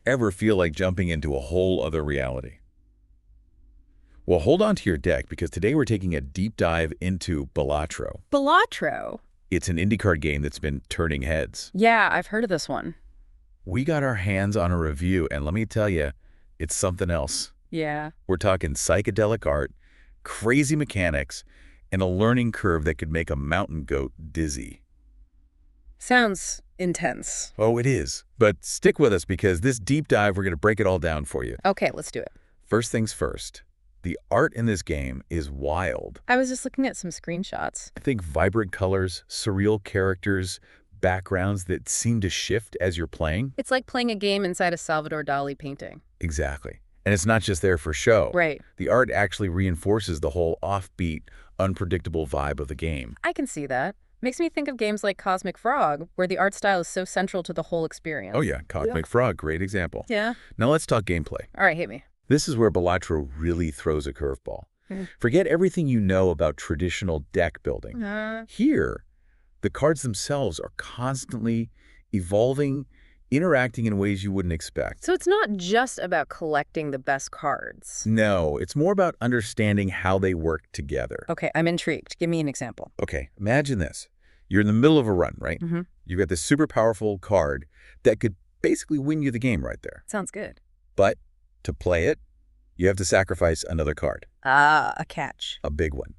ever feel like jumping into a whole other reality. Well, hold on to your deck because today we're taking a deep dive into Balatro. Balatro? It's an indie card game that's been turning heads. Yeah, I've heard of this one. We got our hands on a review, and let me tell you, it's something else. Yeah. We're talking psychedelic art, crazy mechanics, and a learning curve that could make a mountain goat dizzy. Sounds intense. Oh, it is. But stick with us because this deep dive, we're going to break it all down for you. Okay, let's do it. First things first, the art in this game is wild. I was just looking at some screenshots. Think vibrant colors, surreal characters, backgrounds that seem to shift as you're playing. It's like playing a game inside a Salvador Dali painting. Exactly. And it's not just there for show. Right. The art actually reinforces the whole offbeat, unpredictable vibe of the game. I can see that. Makes me think of games like Cosmic Frog, where the art style is so central to the whole experience. Oh yeah, Cosmic Frog, great example. Yeah. Now let's talk gameplay. All right, hit me. This is where Balatro really throws a curveball. Forget everything you know about traditional deck building. Here, the cards themselves are constantly evolving, interacting in ways you wouldn't expect. So it's not just about collecting the best cards. No, it's more about understanding how they work together. Okay, I'm intrigued. Give me an example. Okay, imagine this. You're in the middle of a run, right? You've got this super powerful card that could basically win you the game right there. Sounds good. But to play it, you have to sacrifice another card. Ah, a catch. A big one.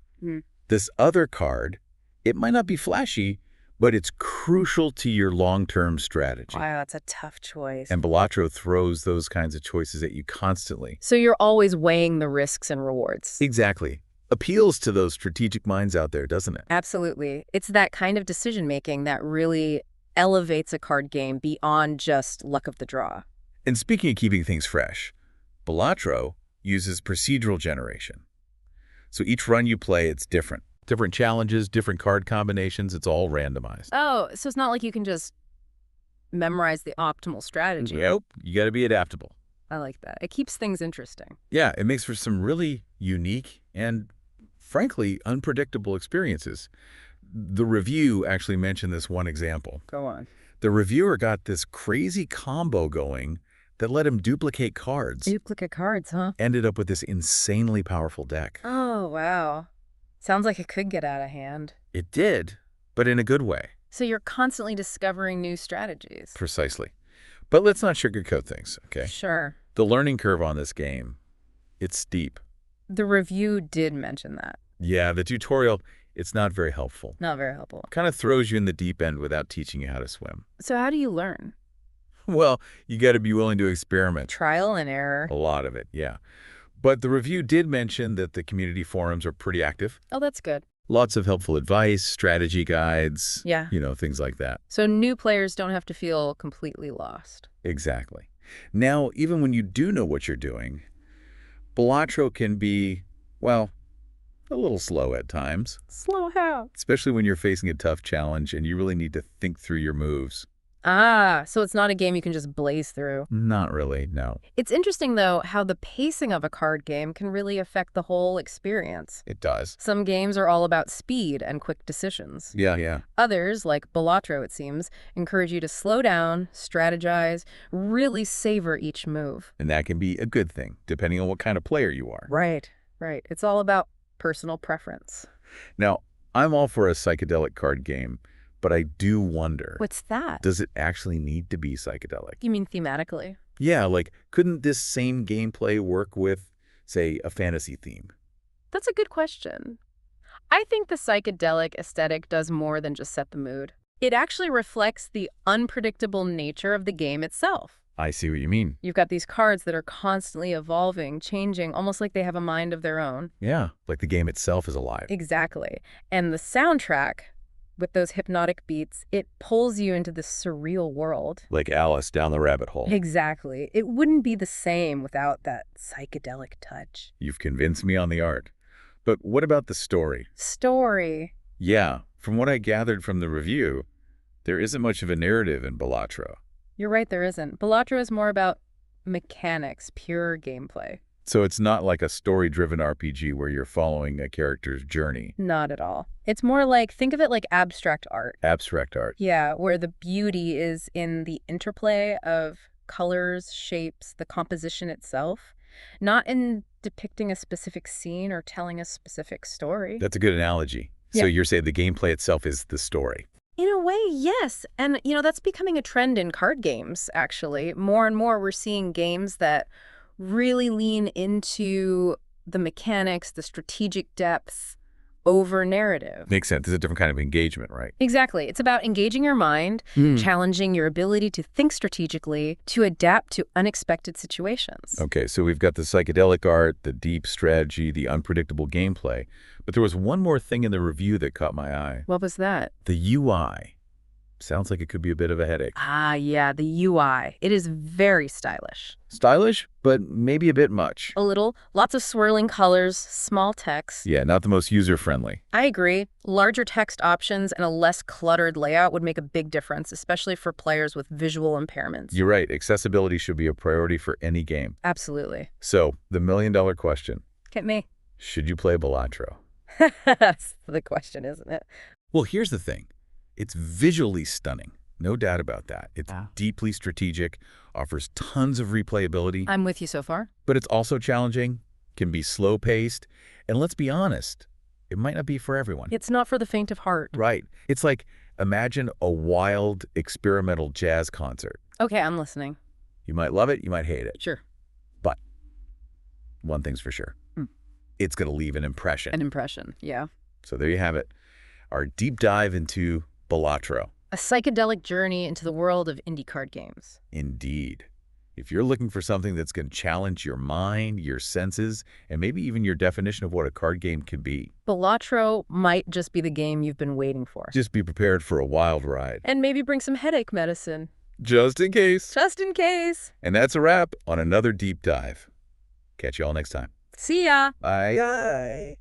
This other card, it might not be flashy, but it's crucial to your long-term strategy. Wow, that's a tough choice. And Balatro throws those kinds of choices at you constantly. So you're always weighing the risks and rewards. Exactly. Appeals to those strategic minds out there, doesn't it? Absolutely. It's that kind of decision-making that really elevates a card game beyond just luck of the draw. And speaking of keeping things fresh, Balatro uses procedural generation. So each run you play, it's different. Different challenges, different card combinations, it's all randomized. Oh, so it's not like you can just memorize the optimal strategy. Nope, you got to be adaptable. I like that. It keeps things interesting. Yeah, it makes for some really unique and, frankly, unpredictable experiences. The review actually mentioned this one example. Go on. The reviewer got this crazy combo going that let him duplicate cards. Duplicate cards, huh? Ended up with this insanely powerful deck. Oh, wow. Sounds like it could get out of hand. It did, but in a good way. So you're constantly discovering new strategies. Precisely. But let's not sugarcoat things, okay? Sure. The learning curve on this game, it's steep. The review did mention that. Yeah, the tutorial, it's not very helpful. Not very helpful. Kind of throws you in the deep end without teaching you how to swim. So how do you learn? Well, you got to be willing to experiment. Trial and error. A lot of it, yeah. But the review did mention that the community forums are pretty active. Oh, that's good. Lots of helpful advice, strategy guides, Yeah. Things like that. So new players don't have to feel completely lost. Exactly. Now, even when you do know what you're doing, Balatro can be, well, a little slow at times. Slow how? Especially when you're facing a tough challenge and you really need to think through your moves. Ah, so it's not a game you can just blaze through. Not really, no. It's interesting, though, how the pacing of a card game can really affect the whole experience. It does. Some games are all about speed and quick decisions. Yeah. Others, like Balatro, it seems, encourage you to slow down, strategize, really savor each move. And that can be a good thing, depending on what kind of player you are. Right. It's all about personal preference. Now, I'm all for a psychedelic card game, but I do wonder. What's that? Does it actually need to be psychedelic? You mean thematically? Yeah, like, couldn't this same gameplay work with, say, a fantasy theme? That's a good question. I think the psychedelic aesthetic does more than just set the mood. It actually reflects the unpredictable nature of the game itself. I see what you mean. You've got these cards that are constantly evolving, changing, almost like they have a mind of their own. Yeah, like the game itself is alive. Exactly. And the soundtrack, with those hypnotic beats, it pulls you into this surreal world. Like Alice down the rabbit hole. Exactly. It wouldn't be the same without that psychedelic touch. You've convinced me on the art. But what about the story? Story. Yeah, from what I gathered from the review, there isn't much of a narrative in Balatro. You're right, there isn't. Balatro is more about mechanics, pure gameplay. So it's not like a story-driven RPG where you're following a character's journey. Not at all. It's more like, think of it like abstract art. Abstract art. Yeah, where the beauty is in the interplay of colors, shapes, the composition itself, not in depicting a specific scene or telling a specific story. That's a good analogy. Yeah. So you're saying the gameplay itself is the story. In a way, yes. And, that's becoming a trend in card games, actually. More and more, we're seeing games that really lean into the mechanics, the strategic depth over narrative. Makes sense. It's a different kind of engagement, right? Exactly. It's about engaging your mind, challenging your ability to think strategically, to adapt to unexpected situations. Okay, so we've got the psychedelic art, the deep strategy, the unpredictable gameplay. But there was one more thing in the review that caught my eye. What was that? The UI. Sounds like it could be a bit of a headache. Ah, yeah, the UI. It is very stylish. Stylish, but maybe a bit much. A little. Lots of swirling colors, small text. Yeah, not the most user-friendly. I agree. Larger text options and a less cluttered layout would make a big difference, especially for players with visual impairments. You're right. Accessibility should be a priority for any game. Absolutely. So, the million-dollar question. Get me. Should you play Balatro? That's the question, isn't it? Well, here's the thing. It's visually stunning. No doubt about that. It's deeply strategic, offers tons of replayability. I'm with you so far. But it's also challenging, can be slow-paced, and let's be honest, it might not be for everyone. It's not for the faint of heart. Right. It's like, imagine a wild, experimental jazz concert. Okay, I'm listening. You might love it, you might hate it. Sure. But one thing's for sure. It's going to leave an impression. An impression, yeah. So there you have it. Our deep dive into Balatro. A psychedelic journey into the world of indie card games. Indeed. If you're looking for something that's going to challenge your mind, your senses, and maybe even your definition of what a card game can be, Balatro might just be the game you've been waiting for. just be prepared for a wild ride. And maybe bring some headache medicine. Just in case. Just in case. And that's a wrap on another deep dive. Catch you all next time. See ya. Bye. Bye.